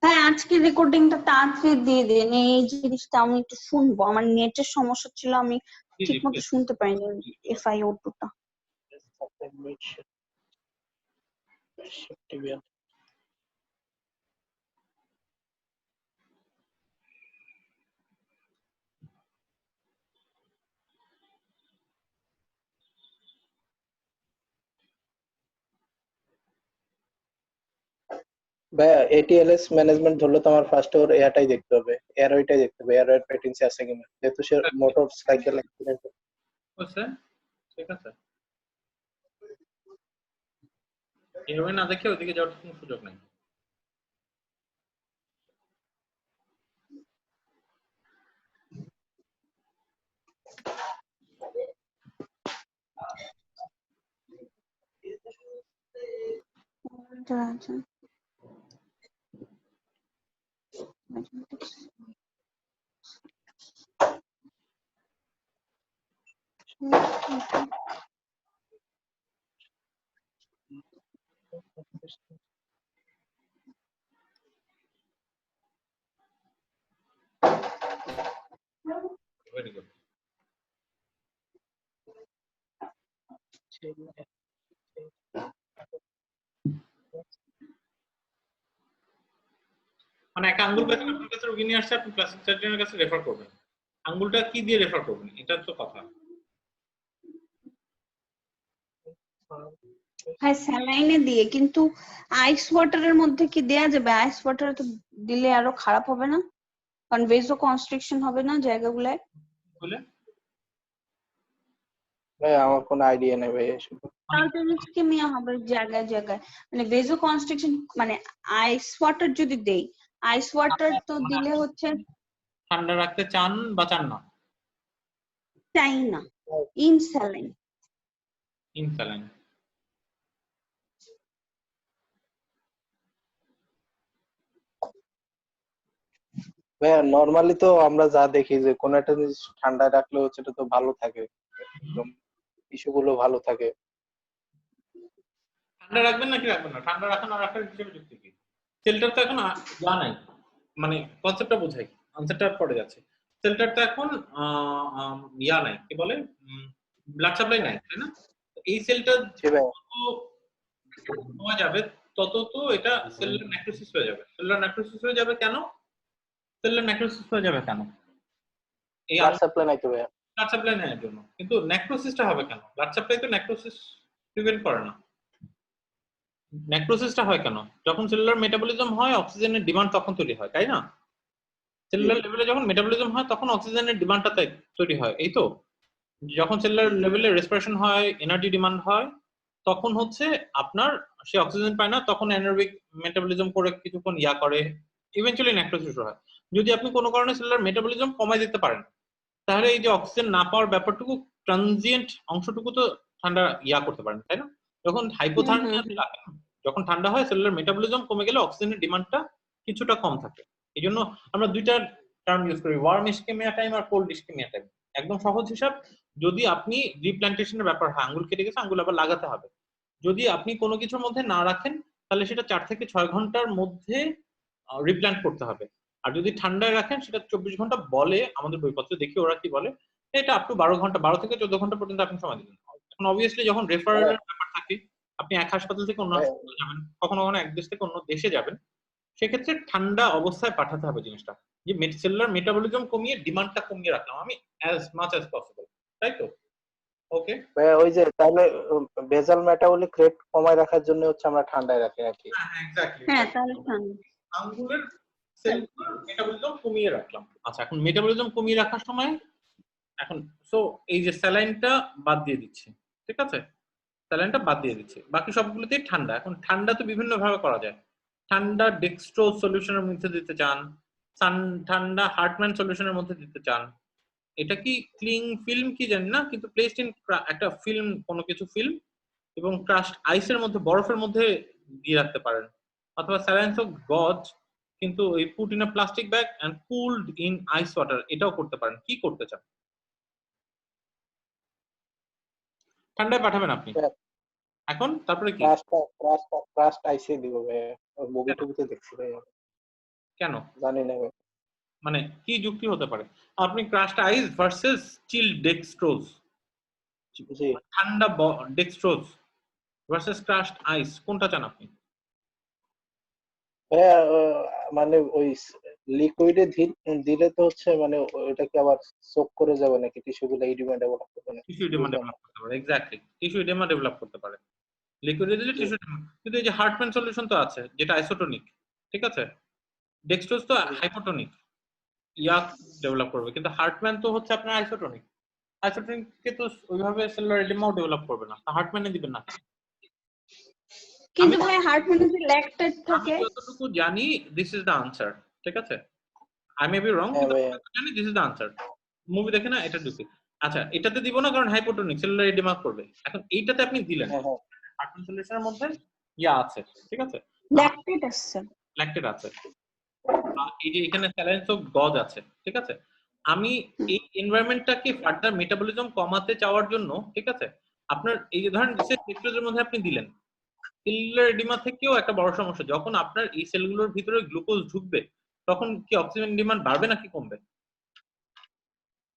ভাই আজকে রেকর্ডিংটা তাড়াতাড়ি দিয়ে দেন, এই জিনিসটা আমি একটু শুনবো। আমার নেটের সমস্যা ছিল, আমি জি ঠিক জি মতো প্লিজ। শুনতে পাইনি FiO2টা। ভাইয়া এটিএলএস ম্যানেজমেন্ট ধরলে তো আমার ফার্স্ট ওর এয়ারটাই দেখতে হবে, এয়ারওয়েটাই দেখতে হবে, এয়ারওয়ের পেটেন্সি আছে কিনা, যেহেতু সে মোটর সাইকেল অ্যাক্সিডেন্ট। বুঝছে? ঠিক আছে, এভাবে না দেখে ওইদিকে যাওয়ার কোনো সুযোগ নেই। Very good. মানে একটা আঙ্গুল পেতে আপনার কাছে রোগী নিয়ে আসছে, আপনি প্লাস্টিক সার্জনের কাছে রেফার করবেন, আঙ্গুলটা কি দিয়ে রেফার করবেন, এটা তো কথা। হ্যাঁ স্যালাইনে দিয়ে, কিন্তু আইস ওয়াটারের মধ্যে কি দেয়া যাবে? আইস ওয়াটারে তো দিলে আরো খারাপ হবে না, কারণ ভেজো কনস্ট্রিকশন হবে না জায়গাগুলায়। বলে ভাই আমার কোনো আইডিয়া নেই ভাই এসব। ইসকেমিয়া হবে জায়গায় জায়গায়, মানে ভেজো কনস্ট্রিকশন, মানে আইস ওয়াটার যদি দেই, আইস ওয়াটার তো মানে দিলে আপনি হচ্ছে ঠান্ডা রাখতে চান বা চান না? চাই না, ইন স্যালাইন। ইনফ্যালাইন। ভাইয়া নর্মালি তো আমরা যা দেখি যে কোনো একটা জিনিস ঠান্ডায় রাখলে হচ্ছে এটা তো ভালো থাকে, একদম টিস্যুগুলো ভালো থাকে। ঠান্ডা রাখবেন নাকি রাখবেন না, ঠান্ডা রাখা না রাখার হিসেবে যুক্তি কি? সেলটার তো এখন ইয়া নাই, মানে কনসেপ্টটা বোঝাই, আনসারটা পড়ে যাচ্ছে। সেলটার তো এখন ইয়া নাই, কি বলে, ব্লাড সাপ্লাই নাই, তাই না? তো এই সেলটা জি ভাই। সময় যাবে তত তো এটা সেলুলার নেক্রোসিস হয়ে যাবে। সেলুলার নেক্রোসিস হয়ে যাবে কেন? সেলুলার নেক্রোসিস হয়ে যাবে কেন? এই ব্লাড সাপ্লাই নাই তো ভাইয়া। ব্লাড সাপ্লাই নেওয়ার জন্য, কিন্তু নেক্রোসিসটা হবে কেন? ব্লাড সাপ্লাই তো নেক্রোসিস প্রিভেন্ট করে না। নেক্রোসিসটা হয় কেন? যখন সেলুলার মেটাবলিজম হয় অক্সিজেনের ডিমান্ড তখন তৈরি হয়, তাই না? জি সেলুলার লেভেলে যখন মেটাবলিজম হয় তখন অক্সিজেনের ডিমান্ডটা তৈরি হয়, এই তো। যখন সেলুলার লেভেলে রেসপিরেশন হয়, এনার্জি ডিমান্ড হয়, তখন হচ্ছে আপনার সে অক্সিজেন পায় না, তখন অ্যানারোবিক মেটাবলিজম করে কিছুক্ষণ ইয়া করে, ইভেনচুয়ালি নেক্রোসিস হয়। যদি আপনি কোনো কারণে সেলুলার মেটাবলিজম কমাই দিতে পারেন, তাহলে এই যে অক্সিজেন না পাওয়ার ব্যাপারটুকু, ট্রানজিয়েন্ট অংশটুকু তো ঠান্ডা ইয়া করতে পারেন, তাই না? যখন হুম হুম হাইপোথার্মিয়াতে রাখেন, যখন ঠান্ডা হয় সেলুলার মেটাবলিজম কমে গেলে অক্সিজেনের ডিমান্ডটা কিছুটা কম থাকে। এই জন্য আমরা দুইটা টার্ম ইউজ করি, ওয়ার্ম ইস্কেমিয়া টাইম আর কোল্ড ইস্কেমিয়া টাইম। একদম সহজ হিসাব, যদি আপনি রিপ্ল্যান্টেশনের ব্যাপার হয়, আঙ্গুল কেটে গেছে, আঙ্গুল আবার লাগাতে হবে, যদি আপনি কোনো কিছুর মধ্যে না রাখেন তাহলে সেটা 4 থেকে 6 ঘন্টার মধ্যে রিপ্ল্যান্ট করতে হবে। আর যদি ঠান্ডায় রাখেন সেটা 24 ঘন্টা বলে, আমাদের বইপত্রে দেখি ওরা কি বলে, এটা আপ টু 12 ঘন্টা, 12 থেকে 14 ঘন্টা পর্যন্ত আপনি সময় দিবেন। এখন অবভিয়াসলি যখন ভাইয়া। রেফারেলের ব্যাপার থাকে, আপনি এক হাসপাতাল থেকে অন্য ভাইয়া, হাসপাতালে যাবেন, কখনো কখনো এক দেশ থেকে অন্য দেশে যাবেন, সেক্ষেত্রে ঠান্ডা অবস্থায় পাঠাতে হবে জিনিসটা, যে সেলুলার মেটাবলিজম কমিয়ে ডিমান্ডটা কমিয়ে রাখলাম আমি অ্যাজ মাচ অ্যাজ পসিবল, তাই তো? ওকে। ভাইয়া ওই যে তাহলে বেজাল মেটাবলিক রেট কমায় রাখার জন্য হচ্ছে আমরা ঠান্ডায় রাখি নাকি? হ্যাঁ হ্যাঁ এক্স্যাক্টলি। হ্যাঁ তাহলে ঠান্ডা। আঙ্গুলের সেলগুলোর মেটাবলিজম কমিয়ে রাখলাম। আচ্ছা, এখন মেটাবলিজম কমিয়ে রাখার সময় এখন সো এই যে স্যালাইনটা বাদ দিয়ে দিচ্ছি, ঠিক আছে? স্যালাইনটা বাদ দিয়ে দিচ্ছি, বাকি সবগুলোতেই ঠান্ডা। এখন ঠান্ডা তো বিভিন্ন ভাবে করা যায়। ঠান্ডা ডেক্সট্রো সলিউশনের মধ্যে দিতে চান, ঠান্ডা হার্টম্যান সলিউশনের মধ্যে দিতে চান, এটা কি ক্লিং ফিল্ম কি জানি না, কিন্তু প্লেসড ইন একটা ফিল্ম, কোনো কিছু ফিল্ম এবং ক্রাশড আইসের মধ্যে, বরফের মধ্যে দিয়ে রাখতে পারেন, অথবা স্যালাইন্স অফ গজ, কিন্তু এই put in a plastic bag and cooled in ice water, এটাও করতে পারেন। কি করতে চান? ঠান্ডায় পাঠাবেন আপনি এখন, তারপরে কি? ক্রাস্ট আইসে দিব ভাইয়া, মুভি টুবিতে দেখছি ভাইয়া। কেন? জানি না ভাই। মানে কি যুক্তি হতে পারে? আপনি ক্রাশড আইস ভার্সেস চিল্ড ডেক্সট্রোজ, জি ঠান্ডা ডেক্সট্রোজ ভার্সেস ক্রাশড আইস, কোনটা চান আপনি? ভাইয়া মানে ওই লিকুইডে দিলে তো হচ্ছে মানে ওটা কি আবার সোক করে যাবে নাকি টিস্যু গুলো ইডিমা ডেভেলপ করবে না? টিস্যু এডেমা বুঝলাম না। ডেভেলপ করতে পারে, এক্স্যাক্টলি টিস্যু এডেমা ডেভেলপ করতে পারে। লিকুইডে দিলে জি টিস্যু এডেমা, কিন্তু এই যে হার্টম্যান সলিউশন তো আছে যেটা আইসোটোনিক, ঠিক আছে? ডেক্সট্রোজ তো জি হাইপোটোনিক, ইয়াক ডেভেলপ করবে, কিন্তু হার্টম্যান তো হচ্ছে আপনার আইসোটোনিক। আইসোটোনিককে তো ওইভাবে সেলুলার এডেমাও ডেভেলপ করবে না, হার্টম্যানে দিবেন না। কিন্তু আমি ভাই হার্ট মানে ল্যাকটেট আমি থাকে। যতটুকু জানি দিস ইজ দ্য আনসার, ঠিক আছে? আই মে বি রং, হ্যাঁ কিন্তু আমি ভাইয়া। যতটুকু জানি this is the answer. Movie দেখে না এটা ঢুকে। আচ্ছা, এটাতে দিব না কারণ হাইপোটোনিক, সেলুলার এডেমা করবে। এখন এইটাতে আপনি দিলেন হ্যাঁ হ্যাঁ হার্টম্যান সলিউশনের মধ্যে ইয়া আছে, ঠিক আছে? ল্যাকটেট আছে। ল্যাকটেট আছে, এই যে এখানে স্যালাইন্স অফ গজ আছে, ঠিক আছে? আমি এই এনভায়রনমেন্টটাকে ফার্দার মেটাবলিজম কমাতে চাওয়ার জন্য, ঠিক আছে, আপনার এই যে ধরেন সেক্টরের মধ্যে আপনি দিলেন সেলুলার এডিমা থেকেও একটা বড় সমস্যা, যখন আপনার এই সেলগুলোর ভিতরে গ্লুকোজ ঢুকবে তখন কি অক্সিজেন ডিমান্ড বাড়বে নাকি কমবে?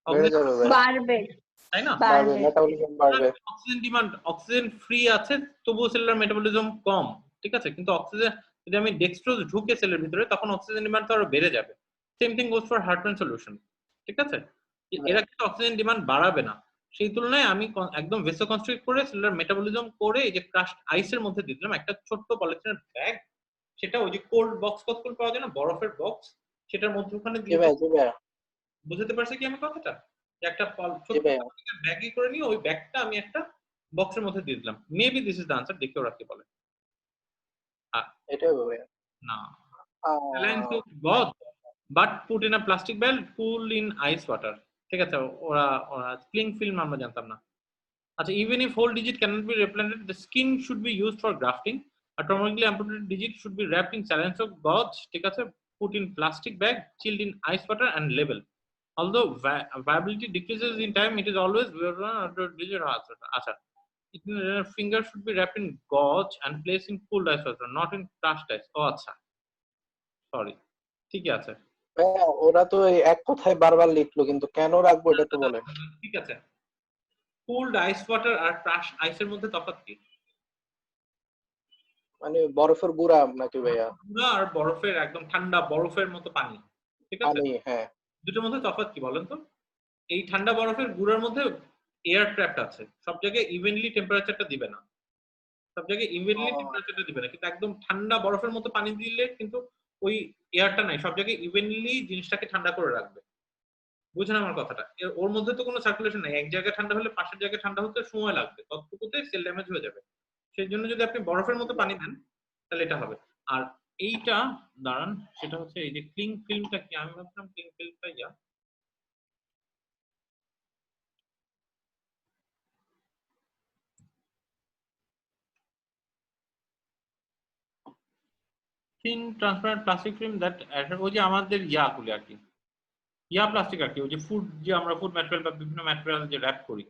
বেড়ে যাবে ভাই। বাড়বে তাই না? বাড়বে, বাড়বে। মেটাবলিজম বাড়বে। অক্সিজেন ডিমান্ড, অক্সিজেন ফ্রি আছে তবুও সেলুলার মেটাবলিজম কম, ঠিক আছে? কিন্তু অক্সিজেন যদি আমি ডেক্সট্রোজ ঢুকে সেলের ভিতরে তখন অক্সিজেন ডিমান্ড তো আরো বেড়ে যাবে। Same thing goes for হার্টম্যান solution, ঠিক আছে? এরা কিন্তু অক্সিজেন ডিমান্ড বাড়াবে না। সেই তুলনায় আমি একদম ভেসো কনস্ট্রিক্ট করে সেলুলার মেটাবলিজম করে এই যে ক্রাশড আইসের মধ্যে দিয়ে দিলাম একটা ছোট্ট পলিথিনের ব্যাগ, সেটা ওই যে কোল্ড বক্স কতগুলো পাওয়া যায় না, বরফের বক্স, সেটার মধ্যে ওখানে জি গ্লুকোজ। ভাইয়া, জি ভাইয়া, বুঝতে পারছি কি আমি কথাটা? যে একটা জি ছোট্ট ভাইয়া। ব্যাগই করে নিয়ে ওই ব্যাগটা আমি একটা বক্সের মধ্যে দিয়ে দিলাম। Maybe this is the answer, দেখে ওরা কি বলে। এটাই হবে ভাইয়া। না, saline ah, to God but put in a plastic bag cool in ice water, ঠিক আছে? ওরা ওরা ক্লিং ফিল্ম আমরা জানতাম না। আচ্ছা, even if whole digit cannot be replanted, the skin should be used for grafting. A terminally amputated digit should be wrapped in saline of gauze, ঠিক আছে? Put in plastic bag, chilled in ice water and label. Although viability decreases in time, it is always digit. আচ্ছা, finger should be wrapped in gauze and placed in cooled ice water, not in crushed ice. ও আচ্ছা, sorry, ঠিকই আছে। ভাইয়া ওরা তো এই এক কথায় বারবার লিখলো, কিন্তু কেন রাখবো এটা তো বলেন। ঠিক আছে, কুলড আইস ওয়াটার আর ক্রাশ আইসের মধ্যে তফাৎ কি? মানে বরফের গুঁড়া নাকি ভাইয়া? গুঁড়া আর বরফের একদম ঠান্ডা বরফের মতো পানি, ঠিক আছে? পানি, হ্যাঁ। দুটোর মধ্যে তফাৎ কি বলেন তো? এই ঠান্ডা বরফের গুঁড়ার মধ্যে এয়ার ট্র্যাপড আছে, সব জায়গায় ইভেনলি টেম্পারেচারটা দিবে না, সব জায়গায় ইভেনলি ও, টেম্পারেচারটা দিবে না, কিন্তু একদম ঠান্ডা বরফের মতো পানি দিলে কিন্তু ওই এয়ারটা নাই, সব জায়গায় ইভেনলি জিনিসটাকে ঠান্ডা করে রাখবে। বুঝছেন আমার কথাটা? ওর মধ্যে তো কোনো সার্কুলেশন নাই, এক জায়গায় ঠান্ডা হলে পাশের জায়গায় ঠান্ডা হতে সময় লাগবে, ততটুকুতে সেল ড্যামেজ হয়ে যাবে। সেই জন্য যদি আপনি বরফের মতো পানি দেন তাহলে এটা হবে। আর এইটা দাঁড়ান, সেটা হচ্ছে এই যে ক্লিং ফিল্মটা কি, আমি ভাবছিলাম ক্লিং ফিল্মটা yeah thin transparent plastic film that ওই যে আমাদের ইয়াগুলি আর কি, ইয়া প্লাস্টিক আর কি, ওই যে ফুড, যে আমরা ফুড ম্যাটেরিয়াল বা বিভিন্ন ম্যাটেরিয়াল যে র‍্যাপ করি,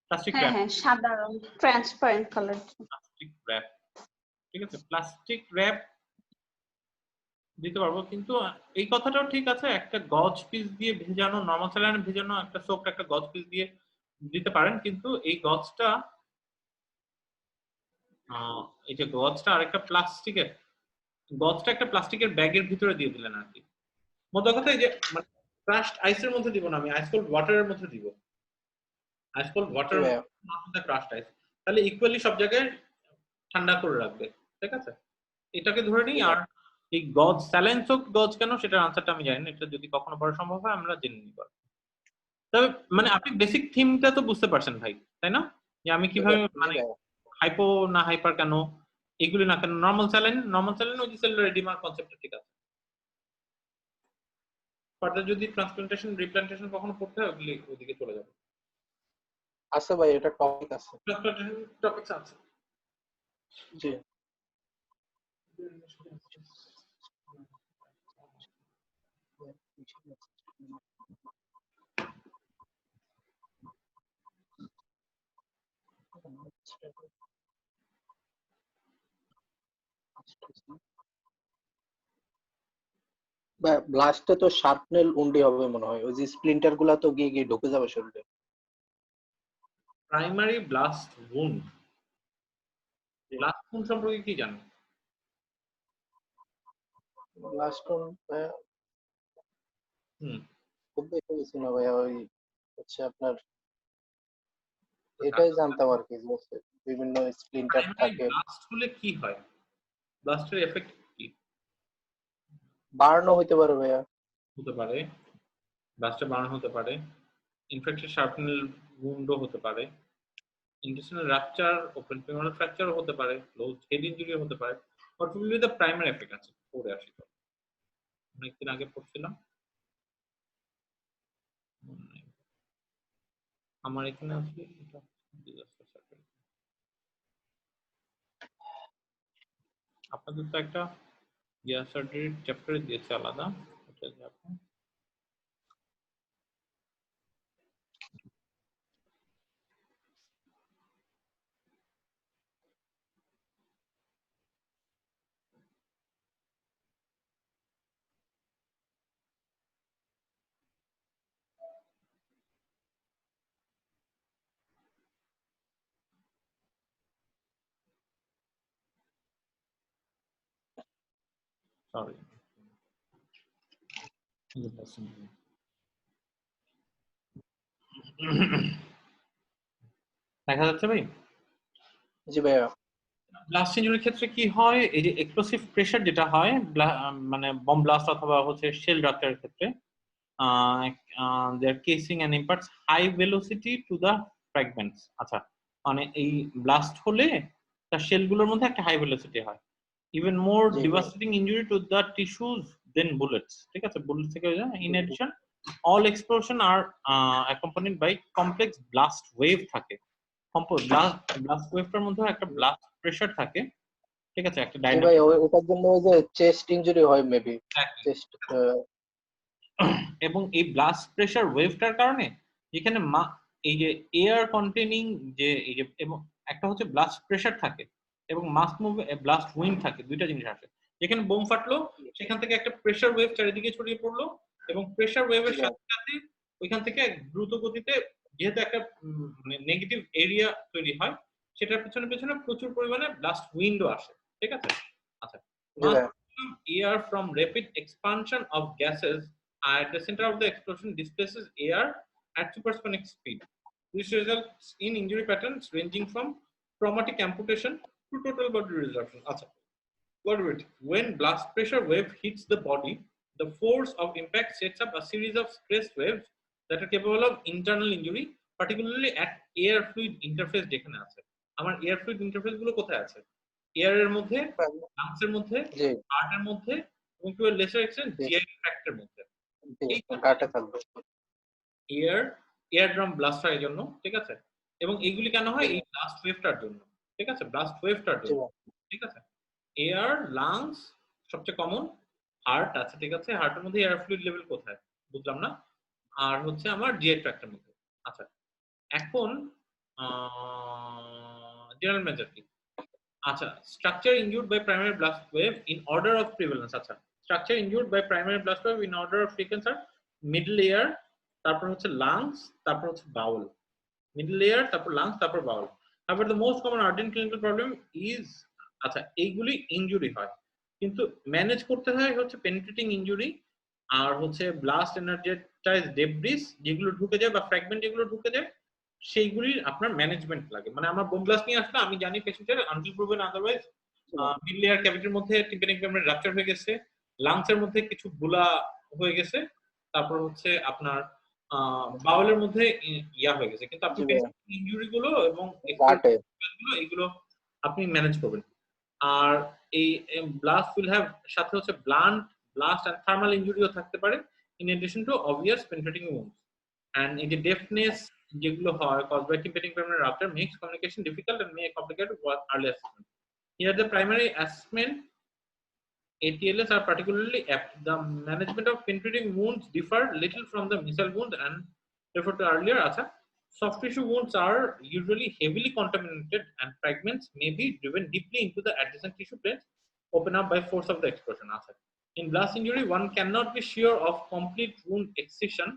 প্লাস্টিক হ্যাঁ র‍্যাপ, হ্যাঁ, সাদা রং, ট্রান্সপারেন্ট কালার। প্লাস্টিক র‍্যাপ, ঠিক আছে? প্লাস্টিক র‍্যাপ দিতে পারবো, কিন্তু এই কথাটাও ঠিক আছে, একটা গজ পিস দিয়ে ভেজানো, নরমাল স্যালাইনে ভেজানো একটা সোকড একটা গজ পিস দিয়ে দিতে পারেন, কিন্তু এই গজটা এই যে গজটা আরেকটা প্লাস্টিকের, গজটা একটা প্লাস্টিকের ব্যাগের ভিতরে দিয়ে দিলেন আর কি। মোদ্দা কথা এই যে মানে ক্রাশড আইসের মধ্যে দিব না, আমি আইস কোল্ড ওয়াটারের মধ্যে দিব, আইস কোল্ড জি ওয়াটার, ভাইয়া। নট দ্য ক্রাশড আইস, তাহলে ইকুয়ালি সব জায়গায় ঠান্ডা করে রাখবে, ঠিক আছে? এটাকে ধরে জি নিই। আর ভাইয়া। এই গজ স্যালাইন সোকড গজ কেন, সেটার আনসারটা আমি জানি না, এটা যদি কখনো পড়া সম্ভব হয় আমরা জেনে নিব। তবে মানে আপনি বেসিক থিমটা তো বুঝতে পারছেন ভাই, তাই না? যে আমি জি কিভাবে ভাইয়া, জি মানে ভাইয়া। হাইপো না হাইপার কেন, এগুলি না কেন, নরমাল স্যালাইন ওই যে সেলুলার এডিমার কনসেপ্টটা ঠিক আছে। ফার্দার যদি ট্রান্সপ্লান্টেশন রিপ্লান্টেশন কখনো করতে হয় ওগুলি ওইদিকে চলে যাবে। আছে ভাই, এটা টপিক আছে। ট্রান্সপ্লান্টেশন টপিকস আছে। জি। ব্লাস্টে তো শার্পনেল উন্ডি হবে মনে হয়, ওই যে স্প্লিন্টার গুলা তো গিয়ে গিয়ে ঢুকে যাবে শরীরে। Primary blast wound, blast wound সম্পর্কে কি জানো? ব্লাস্ট হুম, খুব দেখে গেছি না ভাইয়া, ওই হচ্ছে আপনার এটাই জানতাম আর কি, যে হচ্ছে বিভিন্ন স্প্লিন্টার প্রাইমারি থাকে। ব্লাস্ট হলে কি হয়, ব্লাস্টের এফেক্ট কি বার্নও হইতে পারে ভাইয়া। হতে পারে? ব্লাস্টে বার্ন হতে পারে, ইনফেক্টেড শার্পনেল উন্ডও হতে পারে, ইন্টেস্টিনাল রাপচার, ওপেন ফিমোরাল ফ্র্যাকচারও হতে পারে, ক্লোজড হেড ইনজুরিও হতে পারে। What will be the primary effect? আছে পড়ে আসি তো, অনেকদিন আগে পড়ছিলাম, মনে নেই। আমার এখানে আছে এটা, disaster circle। আপনাদের তো একটা ইয়ার সার্জারি চ্যাপ্টারে দিয়েছে আলাদা, ওটা দিয়ে আপনি সরি দেখা যাচ্ছে ভাই? জি ভাইয়া। ব্লাস্ট ইঞ্জুরির ক্ষেত্রে কি হয়, এই যে এক্সপ্লোসিভ প্রেসার যেটা হয় মানে বম ব্লাস্ট অথবা হচ্ছে শেল রাপ্চারের ক্ষেত্রে, their casing and imparts high velocity to the fragments। আচ্ছা, মানে এই ব্লাস্ট হলে তার শেলগুলোর মধ্যে একটা হাই ভেলোসিটি হয়, even more জি ভাইয়া। devastating injury to the tissues than bullets। ঠিক আছে, বুলেট থেকে হয়ে যায়। In addition, all explosion are accompanied by complex blast wave থাকে। ব্লাস্ট ওয়েভটার মধ্যে একটা ব্লাস্ট প্রেসার থাকে, ঠিক আছে, একটা জি ভাই, ডাইনামিক। ওটার জন্য ওই যে চেস্ট ইনজুরি হয় মেবি, চেস্ট। এবং এই ব্লাস্ট প্রেসার ওয়েভটার কারণে যেখানে এই যে এয়ার কন্টেনিং, যে এই যে, এবং একটা হচ্ছে ব্লাস্ট প্রেসার থাকে এবং মাস মুভ ব্লাস্ট উইন্ড থাকে, দুইটা জিনিস আসে। যেখানে বোম ফাটলো সেখান থেকে একটা প্রেসার ওয়েভ চারিদিকে ছড়িয়ে পড়লো, এবং প্রেসার ওয়েভের সাথে সাথে ওইখান থেকে দ্রুত গতিতে, যেহেতু একটা মানে নেগেটিভ এরিয়া তৈরি হয়, সেটার পেছনে পেছনে প্রচুর পরিমাণে ব্লাস্ট উইন্ডও আসে। ঠিক আছে, আচ্ছা। Air from rapid expansion of gases at the center of the explosion displaces air at supersonic speed. This results in injury patterns ranging from traumatic amputation to total body resorption. Achha, when blast pressure wave hits the body, the force of impact sets up a series of stress waves that are capable of internal injury, particularly at air fluid interface যেখানে আছে। আমার air fluid interface গুলো কোথায় আছে? Air এর মধ্যে, lungs এর মধ্যে, হার্ট এর মধ্যে, এবং টু এ লেসার এক্সটেন্ট জিআই ট্র্যাক্টের মধ্যে। এই কাটে থাকবে এয়ার ড্রাম ব্লাস্ট হয় এই জন্য, ঠিক আছে। এবং এইগুলি কেন হয়? এই ব্লাস্ট ওয়েভটার জন্য, ঠিক আছে, ব্লাস্ট ওয়েভটার জন্য, ঠিক আছে। এয়ার, লাংস সবচেয়ে কমন, হার্ট আছে, ঠিক আছে, হার্টের মধ্যে এয়ার ফ্লুইড লেভেল কোথায় বুঝলাম না, আর হচ্ছে আমার জিআই ট্র্যাক্টের মধ্যে। আচ্ছা, এখন জেনারেল মেজার কি? আচ্ছা, structure injured by primary blast wave in order of prevalence. আচ্ছা, structure injured by primary blast wave in order of frequency আর মিডল এয়ার, তারপর হচ্ছে লাংস, তারপর হচ্ছে বাউল। মিডল এয়ার, তারপর লাংস, তারপর bowel. However, the most common ardent clinical problem is, আচ্ছা, এইগুলি ইনজুরি হয়, কিন্তু ম্যানেজ করতে হয় হচ্ছে পেনিট্রেটিং ইনজুরি আর হচ্ছে ব্লাস্ট এনার্জেটাইজ ডেব্রিস যেগুলো ঢুকে যায় বা ফ্র্যাগমেন্ট যেগুলো ঢুকে যায়, সেইগুলির আপনার ম্যানেজমেন্ট লাগে। মানে আমার বোম ব্লাস্ট নিয়ে আসলে আমি জানি পেশেন্টের until proven otherwise middle ear ক্যাভিটির মধ্যে টিম্প্যানিক মেমব্রেন রাপচার হয়ে গেছে, লাংস এর মধ্যে কিছু গুলা হয়ে গেছে, তারপর হচ্ছে আপনার বাউলের মধ্যে ইয়া হয়ে গেছে, কিন্তু আপনি ইনজুরি গুলো এবং এগুলো আপনি ম্যানেজ করবেন। আর এই ব্লাস্ট উইল হ্যাভ সাথে হচ্ছে ব্লাস্ট এন্ড থার্মাল ইনজুরিও থাকতে পারে, in addition to obvious penetrating wounds. And এই যে ডেফনেস যেগুলো হয় caused by tympanic membrane rupture makes communication difficult and may complicate early assessment. Here the primary assessment ATLS are particularly apt. The management of penetrating wounds differ little from the missile wound and referred to earlier. Acha, soft tissue wounds are usually heavily contaminated and fragments may be driven deeply into the adjacent tissue planes, open up by force of the explosion. Acha, In blast injury, one cannot be sure of complete wound excision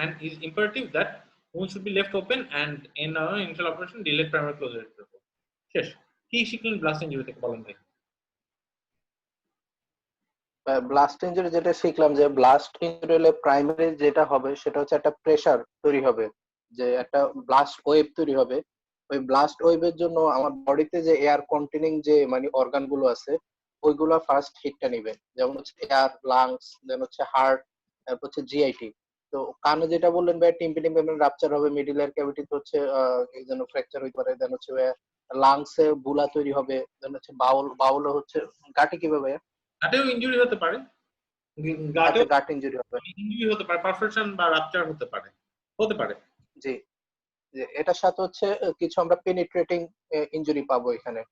and is imperative that wound should be left open and in initial operation delayed primary closure. শেষ। কি শিখলেন blast injury থেকে বলেন ভাই? Blast injury যেটা শিখলাম যে blast injury হলে প্রাইমারি যেটা হবে সেটা হচ্ছে একটা প্রেসার তৈরি হবে, যে একটা ব্লাস্ট ওয়েভ তৈরি হবে। ওই ব্লাস্ট ওয়েভের জন্য আমার বডিতে যে এয়ার কন্টেনিং যে মানে অর্গান গুলো আছে ওইগুলো ফার্স্ট হিটটা নিবে, যেমন হচ্ছে এয়ার, লাংস, দেন হচ্ছে হার্ট, তারপর হচ্ছে জিআইটি। তো কানে যেটা বললেন ভাই টিম্পানিক মেমব্রেন রাপচার হবে, মিডল এয়ার ক্যাভিটিতে হচ্ছে এই জন্য ফ্র্যাকচার হইতে পারে, দেন হচ্ছে লাংসে বুলা তৈরি হবে, দেন হচ্ছে বাউলে হচ্ছে গাটে কিভাবে গাটেও ইনজুরি হতে পারে, গাটেও গাট ইনজুরি হবে, ইনজুরি হতে পারে, পারফোরেশন বা রাপচার হতে পারে। জি, যে এটার সাথে হচ্ছে কিছু আমরা পেনিট্রেটিং ইনজুরি পাবো এখানে,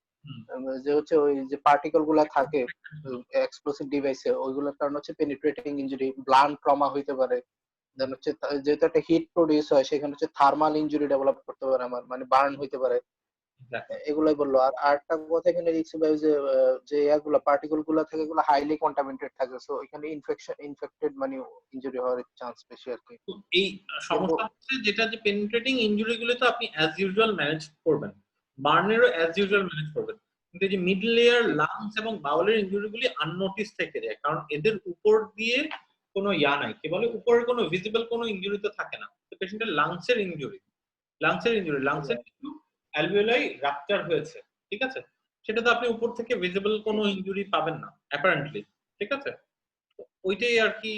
যে হচ্ছে ওই যে পার্টিকেল গুলা থাকে এক্সপ্লোসিভ ডিভাইসে ওইগুলোর কারণে হচ্ছে পেনিট্রেটিং ইনজুরি, ব্লান্ট ট্রমা হইতে পারে, দেন হচ্ছে যেহেতু একটা হিট প্রডিউস হয় সেখানে হচ্ছে থার্মাল ইনজুরি ডেভেলপ করতে পারে, আমার মানে বার্ন হইতে পারে, এগুলাই বললো। আর আরেকটা কথা এখানে লিখছি ভাই যে এগুলা পার্টিকেল গুলা থাকে এগুলো হাইলি কন্টামিনেটেড থাকে, সো এখানে ইনফেক্টেড মানে ইনজুরি হওয়ার চান্স বেশি আর কি। এই সমস্যা হচ্ছে যেটা যে পেনিট্রেটিং ইনজুরি গুলো তো আপনি অ্যাজ ইউজুয়াল ম্যানেজ করবেন, বার্নেরও অ্যাজ ইউজুয়াল ম্যানেজ করবেন, কিন্তু যে মিডল লেয়ার, লাংস এবং বাউলের ইনজুরি গুলি আননোটিস থেকে যায়, কারণ এদের উপর দিয়ে কোনো নাই, কি বলে উপরের কোনো ভিজিবল কোনো ইনজুরি তো থাকে না। তো পেশেন্টের লাংসের ইনজুরি কিন্তু অ্যালভিওলাই রাপচার হয়েছে, ঠিক আছে, সেটা তো আপনি উপর থেকে ভিজিবল কোনো ইনজুরি পাবেন না অ্যাপারেন্টলি, ঠিক আছে। ওইটাই আর কি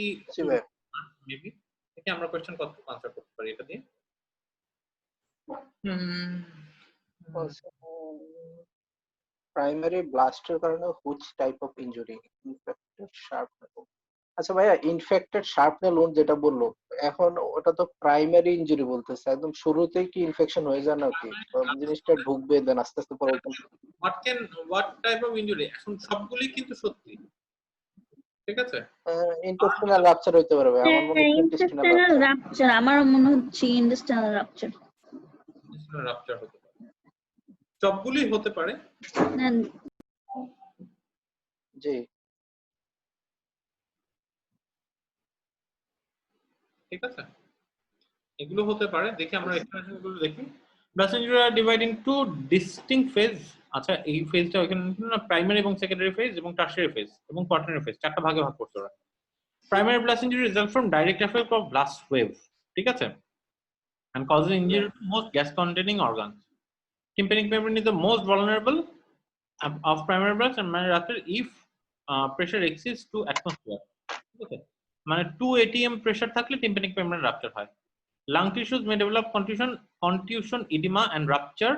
মেবি থেকে আমরা কোশ্চেন কত আনসার করতে পারি এটা দিয়ে। প্রাইমারি ব্লাস্টের কারণে which type of injury? Infected sharp. আচ্ছা ভাইয়া, ইনফেক্টেড শার্পনেল উন্ড যেটা বললো, এখন ওটা তো প্রাইমারি ইনজুরি বলতেছে, একদম শুরুতেই কি ইনফেকশন হয়ে যায় নাকি জিনিসটা ঢুকবে দেন আস্তে আস্তে পরে হোয়াট টাইপ অফ ইনজুরি? এখন সবগুলি কিন্তু সত্যি, ঠিক আছে। ইন্টেস্টিনাল রাপচার হইতে পারে, আমার মনে হচ্ছে ইন্টেস্টিনাল রাপচার, আমার মনে হচ্ছে ইন্টেস্টিনাল রাপচার হতে পারে, সবগুলি হতে পারে। জি, ঠিক আছে, এগুলো হতে পারে। দেখি আমরা এক্সপ্লেনেশন গুলো দেখি। ব্লাস্ট ইনজুরি আর ডিভাইড ইনটু ডিস্টিংক্ট ফেজ। আচ্ছা, এই ফেজটা এখানে না প্রাইমারি এবং সেকেন্ডারি ফেজ এবং টারশিয়ারি ফেজ এবং কোয়াটারনারি ফেজ, চারটা ভাগে ভাগ করতে ওরা। Primary blast injury result from direct effect of blast wave, ঠিক আছে, and causes injury to most gas containing organs. Tympanic membrane is the most vulnerable of primary blast and minor rupture if pressure exceeds 2 atmosphere, okay, মানে 2 atm pressure থাকলে tympanic membrane rupture হয়। Lung tissues may develop contusion, edema and rupture.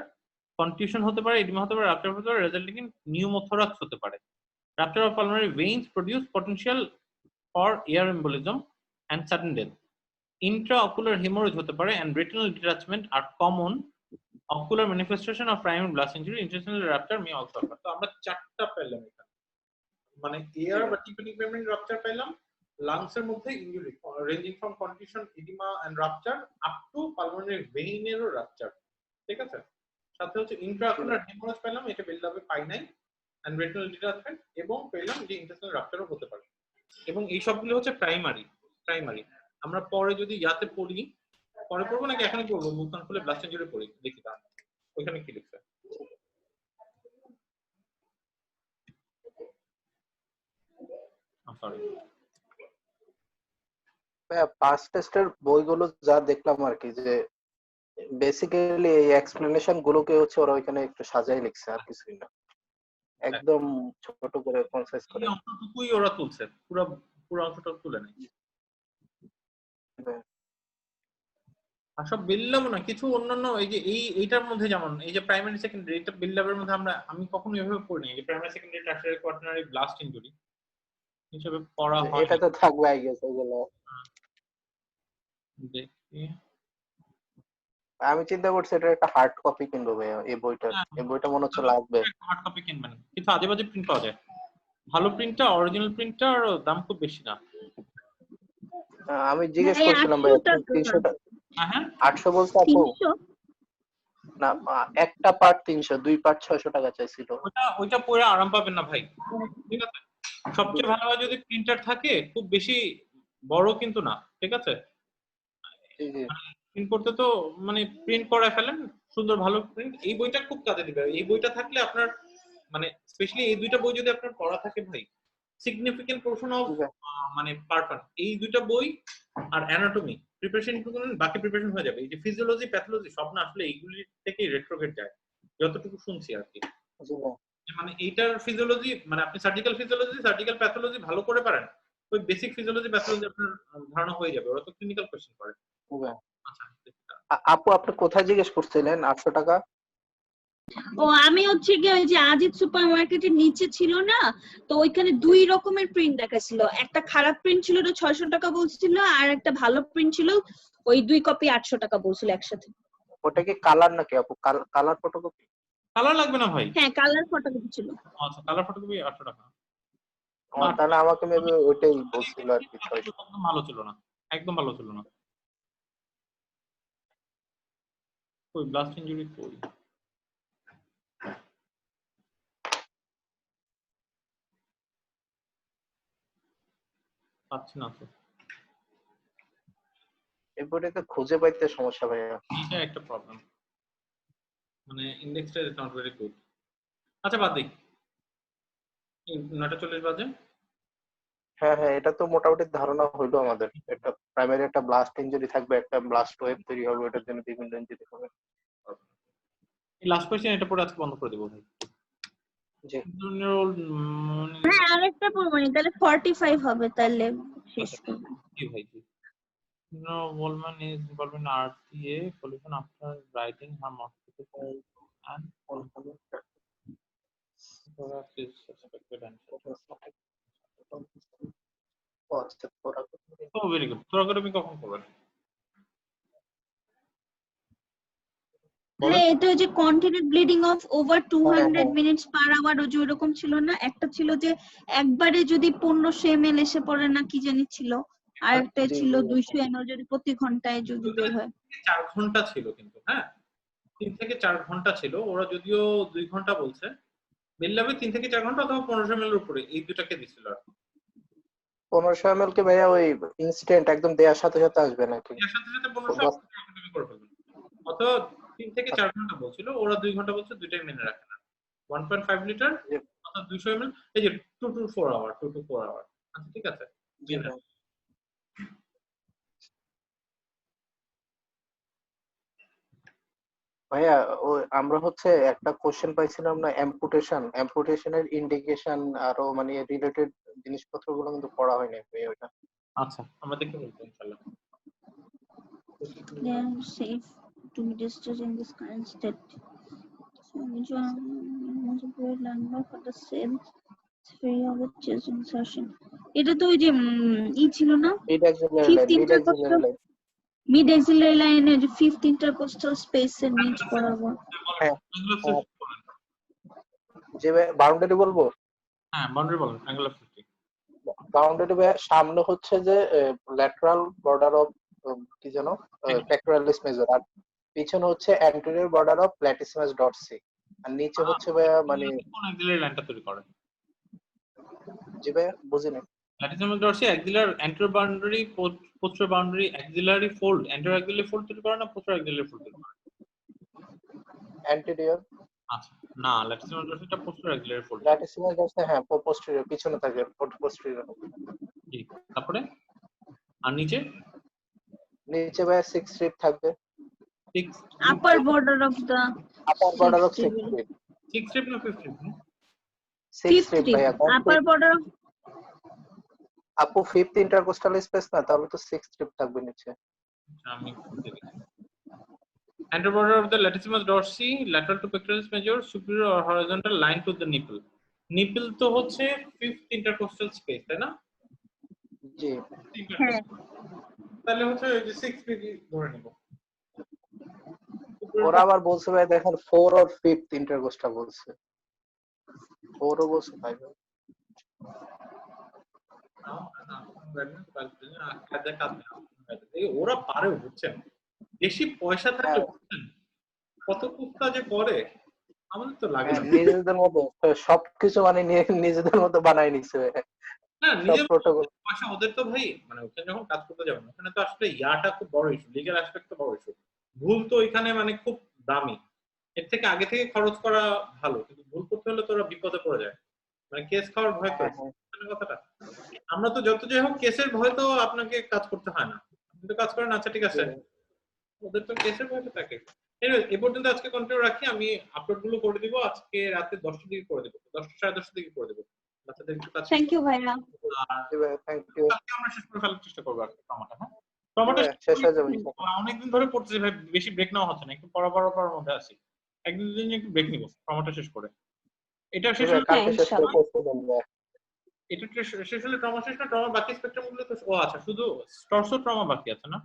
Contusion হতে পারে, edema হতে পারে, rupture হতে পারে, resulting in pneumothorax হতে পারে। Rupture of pulmonary veins produce potential for air embolism and sudden death. Intraocular hemorrhage হতে পারে and retinal detachment are common ocular manifestation of primary blast injury. Intestinal rupture may also occur. তো আমরা চারটা পেলাম এখানে, মানে এয়ার বা tympanic membrane rupture পেলাম, লাংস এর মধ্যে injury ranging from condition, edema and rupture up to pulmonary vein এরও রাপচার, ঠিক আছে। সাথে হচ্ছে ইন্ট্রাঅকুলার হেমোরেজ পেলাম, এটা বিল্ড আপে পাই নাই, এন্ড রেটিনাল ডিটাচমেন্ট, এবং পেলাম যে ইন্টেস্টিনাল রাপচারও হতে পারে। এবং এই সবগুলো হচ্ছে প্রাইমারি। আমরা পরে যদি ইয়াতে পড়ি, পরে পড়বো নাকি এখানে পড়বো? মুখখান খুলে ব্লাস্ট ইনজুরি পড়ি, দেখি তার ওইখানে কি লিখছে। সরি, পাস টেস্টের বইগুলো যা দেখলাম আর কি, যে বেসিক্যালি এই এক্সপ্লেনেশন গুলোকে হচ্ছে ওরা ওইখানে একটু সাজাই লিখছে, আর কিছুই না, একদম ছোট করে কনসাইজ করে অন্তটুকুই ওরা তুলছে, পুরো অংশটা তুলে নেই। আর সব বিল্লাব না, কিছু অন্যান্য এই যে এইটার মধ্যে, যেমন এই যে প্রাইমারি সেকেন্ডারি, এটা বিল্লাবের মধ্যে আমি কখনো এভাবে পড়িনি যে primary secondary tertiary quaternary blast injury হিসেবে পড়া হয়। এটা তো থাকবে আই গেস ওগুলো। দেখি, আমি চিন্তা করছি এটা একটা হার্ড কপি কিনবো ভাইয়া এই বইটা মনে হচ্ছে লাগবে। হার্ড কপি কিনবেন, কিন্তু আজেবাজে প্রিন্ট পাওয়া যায়। ভালো প্রিন্টটা, অরিজিনাল প্রিন্টটার দাম খুব বেশি না। আমি জিজ্ঞেস করছিলাম ভাই 300 টাকা। হ্যাঁ 800 বলতে আপু না একটা পার্ট 300, 2 পার্ট 600 টাকা চাইছিল। ওইটা পরে আরাম পাবেন না ভাই, ঠিক আছে? সবচেয়ে ভালো হয় যদি প্রিন্টার থাকে, খুব বেশি বড় কিন্তু না, ঠিক আছে? জি জি প্রিন্ট করতে তো মানে প্রিন্ট করে ফেলেন সুন্দর ভালো প্রিন্ট, এই বইটা খুব কাজে দিবে। এই বইটা থাকলে আপনার মানে স্পেশালি এই দুইটা বই যদি আপনার পড়া থাকে ভাই, সিগনিফিকেন্ট পোরশন অফ ঠিক আছে। মানে পার্ট 1 এই দুইটা বই আর অ্যানাটমি প্রিপারেশন করেন, বাকি প্রিপারেশন হয়ে যাবে। এই যে ফিজিওলজি প্যাথোলজি সব না আসলে এইগুলি থেকেই রেট্রোগেট যায়, যতটুকু শুনছি আর কি। জি ভাই। মানে এইটার ফিজিওলজি মানে আপনি সার্জিক্যাল ফিজিওলজি সার্জিক্যাল প্যাথোলজি ভালো করে পারেন, ওই বেসিক ফিজিওলজি প্যাথোলজি আপনার ধারণা হয়ে যাবে। ওরা তো ক্লিনিক্যাল কোশ্চেন করে। জি ভাই। আচ্ছা আপু আপনি কোথায় জিজ্ঞেস করছিলেন 800 টাকা? ও আমি হচ্ছে কি ওই যে আজিত সুপার মার্কেটের নিচে ছিল না, তো ওইখানে 2 রকমের প্রিন্ট দেখাছিল। একটা খারাপ প্রিন্ট ছিল, ওটা 600 টাকা বলছিল, আর একটা ভালো প্রিন্ট ছিল, ওই 2 কপি 800 টাকা বলছিল একসাথে। ওটা কি কালার নাকি আপু? Colour photocopy? কালার লাগবে না ভাই। হ্যাঁ, কালার ফটোকপি ছিল। আচ্ছা কালার ফটোকপি 800 টাকা। তাহলে আমাকে মেবি ওইটাই বলছিল আর কি 600। একদম ভালো ছিল না, একদম ভালো ছিল না। ওই ব্লাস্ট ইনজুরি কই পাচ্ছি না তো, এই বইটাতে খুঁজে পাইতে সমস্যা ভাইয়া। এইটা একটা প্রবলেম, মানে ইন্ডেক্সটা ইজ নট ভেরি গুড। আচ্ছা বাদ দিই, 9:40 বাজে। হ্যাঁ হ্যাঁ, এটা তো মোটামুটি ধারণা হইলো আমাদের। একটা প্রাইমারি একটা ব্লাস্ট ইনজুরি থাকবে, একটা ব্লাস্ট ওয়েব তৈরি হবে, ওটার জন্য বিভিন্ন ইনজুরি হবে। এই লাস্ট কোয়েশ্চেন এটা পরে আজকে বন্ধ করে দেবো ভাই। জি হ্যাঁ, আরেকটা পড়বো নি, তাহলে 45 হবে, তাহলে শেষ করবো। জি ভাই জি। No, Woolman is involved in RTA pollution after writing her mosquito and thorax is suspected and so very good. Thoracotomy কখন করবেন? বলেন। হ্যাঁ, এটা ওই যে কন্টিনিউড ব্লিডিং অফ ওভার হ্যাঁ 200 হ্যাঁ মিনিটস পার আওয়ার, ওই যে ওরকম ছিল না? একটা ছিল যে একবারে যদি 1500 ml এসে পড়ে না কি জানি ছিল, আর একটা জি ছিল জি 200 ml যদি প্রতি ঘন্টায় যদি বের হয়। 4 ঘন্টা ছিল কিন্তু, হ্যাঁ 3 থেকে 4 ঘন্টা ছিল। ওরা যদিও 2 ঘন্টা বলছে, বেল্লাবে 3 থেকে 4 ঘন্টা অথবা 1500 ml এর উপরে এই দুটাকে দিছিল আর কি। 1500 ml কে ভাইয়া ওই ইনস্ট্যান্ট একদম দেওয়ার সাথে সাথে আসবে নাকি? এর সাথে সাথে 1500 আপনি করে ফেলবেন। অথবা 3 থেকে 4 ঘন্টা বলছিল, ওরা 2 ঘন্টা বলছে, দুইটাই মেনে রাখে না। 1.5 লিটার অর্থাৎ 200 ml, এই যে 2 to 4 আওয়ার 2 to 4 আওয়ার। আচ্ছা ঠিক আছে জি মেনে ভাই। ভাইয়া আমরা হচ্ছে একটা কোশ্চেন পাইছিলাম না, অ্যাম্পুটেশনের ইন্ডিকেশন আরো মানে রিলেটেড জিনিসপত্রগুলো কিন্তু পড়া হয়নি ভাইয়া ওটা। আচ্ছা আমরা দেখে বলবো ইনশাআল্লাহ। They are safe to be discharged in this current state. So, landmark for the same theory of the chest insertion. এটা তো ওই যে ই ছিল না, mid axillary line, fifth mid axillary intercostal, line. Mid axillary লাইনে যে ফিফথ ইন্টারকোস্টাল স্পেসের নিচ বরাবর। হ্যাঁ যে বাউন্ডারি বলবো, হ্যাঁ বাউন্ডারি বলেন, অ্যাঙ্গেল অফ সেফটি। বাউন্ডারি সামনে হচ্ছে যে ল্যাটারাল বর্ডার অফ কি যেন পেক্টোরালিস মেজর, আর পিছনে হচ্ছে অ্যান্টেরিয়র বর্ডার অফ প্ল্যাটিসিমাস ডরসি, আর নিচে হচ্ছে ভাইয়া মানে কোন অ্যাক্সিলারি লাইনটা তৈরি করে? জি ভাইয়া বুঝিনি। Latissimus dorsi axillary anterior boundary posterior boundary axillary fold, anterior axillary fold তৈরি করে না পোস্টেরিয়র অ্যাক্সিলারি ফোল্ড তৈরি করে? অ্যান্টেরিয়র আচ্ছা না, ল্যাটিসিমাস ডরসিটা posterior axillary fold. Latissimus dorsi হ্যাঁ পোস্টেরিয়র পিছনে থাকে, পোস্টেরিয়র। জি তারপরে আর নিচে নিচে ভাইয়া 6 স্ট্রিপ থাকবে। 6 upper border of the upper border of 6 6 strip. 6 strip না 5 স্ট্রিপ? 6 স্ট্রিপ ভাইয়া। আপার বর্ডার অফ আপু ফিফথ ইন্টারকোস্টাল স্পেস না, তাহলে তো 6 স্ট্রিপ থাকবে নিচে। আমি দেখি anterior border of the latissimus dorsi lateral to pectoralis major superior or horizontal line to the nipple. Nipple তো হচ্ছে fifth intercostal space তাই না? জি হ্যাঁ তাহলে হচ্ছে এই যে 6 ডিগ্রি ধরে নিব। ওরা আবার বলছে ভাই দেখেন 4 আর 5th ইন্টারকোস্টাল বলছে, 4 ও বলছে ভাই। ওরা পারে বুঝছেন, বেশি পয়সা থাকলে বুঝছেন কত কুত্তা যে করে আমাদের তো লাগে না। নিজেদের মতো সবকিছু মানে নিজেদের মতো বানাই নিছে না সব নিজের প্রোটোকল। পয়সা ওদের তো ভাই মানে ওখানে যখন কাজ করতে যাবেন ওখানে তো আসলে ইয়াটা খুব বড় ইস্যু, লিগ্যাল অ্যাসপেক্ট তো বড় ইস্যু। ভুল তো এখানে মানে খুব দামি, এর থেকে আগে থেকে খরচ করা ভালো, কিন্তু ভুল করতে হলে তো ওরা বিপদে পড়ে যায়, মানে কেস খাওয়ার ভয় তো কথাটা। আমরা তো যত যাই হোক কেসের ভয় তো আপনাকে কাজ করতে হয় না, আপনি তো কাজ করেন। আচ্ছা ঠিক আছে, ওদের তো কেসের ভয় তো থাকে। এ পর্যন্ত আজকে কন্টিনিউ রাখি, আমি আপলোড গুলো করে দিব আজকে রাতে 10টার দিকে করে দেবো, 10টা সাড়ে 10টার দিকে করে দেবো, বাচ্চাদের একটু কাজ। থ্যাংক ইউ ভাইয়া। Thank you. কালকে আমরা শেষ করে ফেলার চেষ্টা করবো আর কি টমাটো। হ্যাঁ টমাটো শেষ হয়ে যাবে। অনেকদিন ধরে পড়তেছি ভাই, বেশি ব্রেক নেওয়া হচ্ছে না, একটু পড়ার মধ্যে আছি, একদিন দুদিন একটু ব্রেক নিব টমাটো শেষ করে। এটা শেষ হলে কালকে শেষ করে করতে দেন। এটা শেষ হলে ট্রমা শেষ না, ট্রমা বাকি স্পেকট্রাম গুলো তো ও আচ্ছা শুধু টর্সো ট্রমা বাকি আছে না,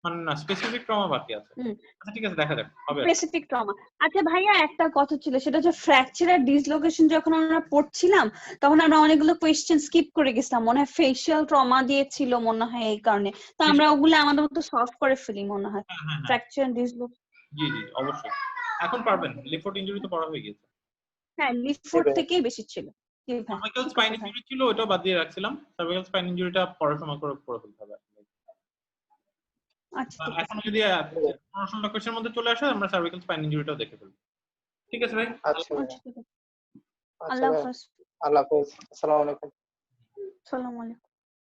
মানে না স্পেসিফিক ট্রমা বাকি আছে। আচ্ছা ঠিক আছে দেখা যাক হবে। Specific trauma. আচ্ছা ভাইয়া একটা কথা ছিল, সেটা হচ্ছে ফ্র্যাকচার আর ডিসলোকেশন যখন আমরা পড়ছিলাম তখন আমরা অনেকগুলো কোয়েশ্চেন স্কিপ করে গেছিলাম, মনে হয় ফেশিয়াল ট্রমা দিয়েছিল মনে হয় এই কারণে, তো আমরা ওগুলো আমাদের মতো সলভ করে ফেলি মনে হয়। ফ্র্যাকচার আর ডিসলোকেশন। জি জি অবশ্যই এখন পারবেন, লিফট ইনজুরি তো পড়া হয়ে গেছে। হ্যাঁ লিফট থেকেই বেশি ছিল। জি ভাই সার্ভাইকাল স্পাইন ইনজুরি ছিল, ওটাও বাদ দিয়ে রাখছিলাম, সার্ভাইকাল স্পাইন ইনজুরিটা পড়াশোনা করে ফেলতে হবে। আচ্ছা এখন যদি পড়াশোনা কোয়েশ্চেনের মধ্যে চলে আসে আমরা সার্ভাইকাল স্পাইন ইনজুরিটাও দেখে ফেলবো। ঠিক আছে ভাই, আচ্ছা আল্লাহ হাফেজ। আল্লাহ হাফেজ। আসসালামু আলাইকুম। আসসালামু আলাইকুম।